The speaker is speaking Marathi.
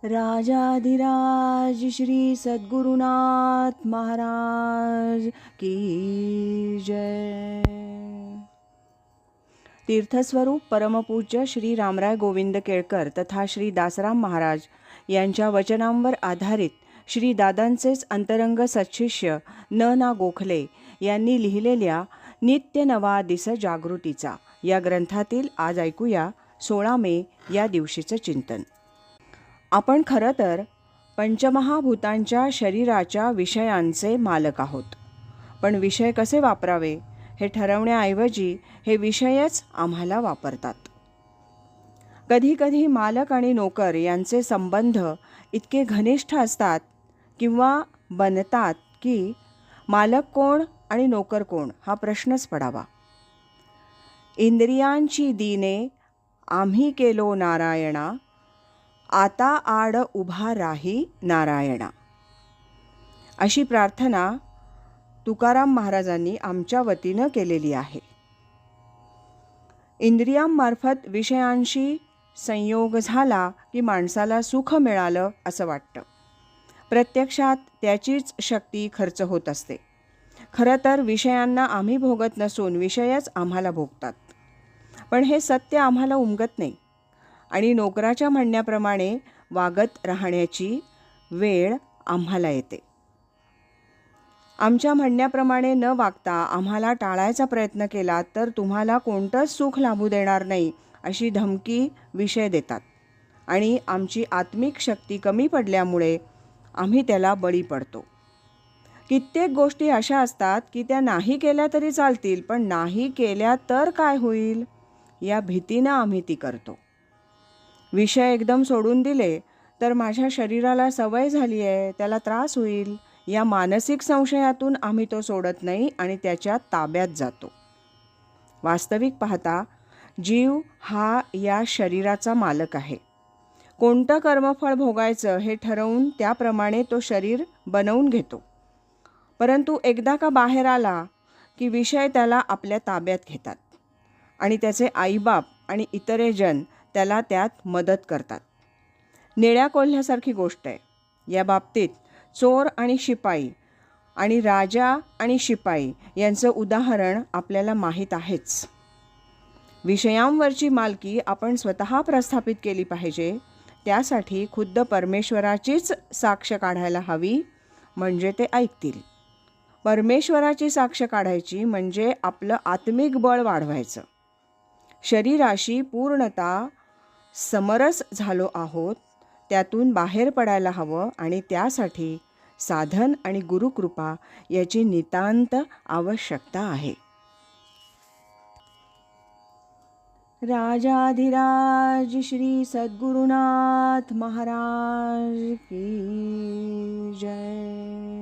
राजाधिराज श्री सद्गुरुनाथ महाराज की जय। तीर्थस्वरूप परमपूज्य श्री रामराय गोविंद केळकर तथा श्री दासराम महाराज यांच्या वचनांवर आधारित श्री दादांचेच अंतरंग सत्शिष्य ना गोखले यांनी लिहिलेल्या नित्य नवा दिस जागृतीचा या ग्रंथातील आज ऐकूया 16 मे या दिवशीचं चिंतन. आपण खरं तर पंचमहाभूतांच्या शरीराच्या विषयांचे मालक आहोत, पण विषय कसे वापरावे हे ठरवण्याऐवजी हे विषयच आम्हाला वापरतात. कधीकधी मालक आणि नोकर यांचे संबंध इतके घनिष्ठ असतात किंवा बनतात की मालक कोण आणि नोकर कोण हा प्रश्नच पडावा. इंद्रियांची दीने आम्ही केलो नारायणा, आता आड उभा राही नारायणा, अशी प्रार्थना तुकाराम महाराजांनी आमच्या वतीनं केलेली आहे. इंद्रियांमार्फत विषयांशी संयोग झाला की माणसाला सुख मिळालं असं वाटतं. प्रत्यक्षात त्याचीच शक्ती खर्च होत असते. खरं तर विषयांना आम्ही भोगत नसून विषयच आम्हाला भोगतात. पण हे सत्य आम्हाला उमगत नाही आणि नोकराच्या म्हणण्याप्रमाणे वागत राहण्याची वेळ आम्हाला येते. आमच्या म्हणण्याप्रमाणे न वागता आम्हाला टाळायचा प्रयत्न केला तर तुम्हाला कोणतंच सुख लाभू देणार नाही अशी धमकी विषय देतात आणि आमची आत्मिक शक्ती कमी पडल्यामुळे आम्ही त्याला बळी पडतो. कित्येक गोष्टी अशा असतात की त्या नाही केल्या तरी चालतील, पण नाही केल्या तर काय होईल या भीतीनं आम्ही ती करतो. विषय एकदम सोडून दिले तर माझ्या शरीराला सवय झाली आहे, त्याला त्रास होईल या मानसिक संशयातून आम्ही तो सोडत नाही आणि त्याच्या ताब्यात जातो. वास्तविक पाहता जीव हा या शरीराचा मालक आहे. कोणतं कर्मफळ भोगायचं हे ठरवून त्याप्रमाणे तो शरीर बनवून घेतो. परंतु एकदा का बाहेर आला की विषय त्याला आपल्या ताब्यात घेतात आणि त्याचे आईबाप आणि इतरे जन त्याला त्यात मदत करतात. निळ्या कोल्ह्यासारखी गोष्ट आहे. या बाबतीत चोर आणि शिपाई आणि राजा आणि शिपाई यांचं उदाहरण आपल्याला माहीत आहेच. विषयांवरची मालकी आपण स्वतः प्रस्थापित केली पाहिजे. त्यासाठी खुद्द परमेश्वराचीच साक्ष काढायला हवी, म्हणजे ते ऐकतील. परमेश्वराची साक्ष काढायची म्हणजे आपलं आत्मिक बळ वाढवायचं. शरीराशी पूर्णतः समरस झालो आहोत, त्यातून बाहेर पडायला हवं आणि त्यासाठी साधन आणि गुरुकृपा याची नितांत आवश्यकता आहे. राजाधिराज श्री सद्गुरुनाथ महाराज की जय.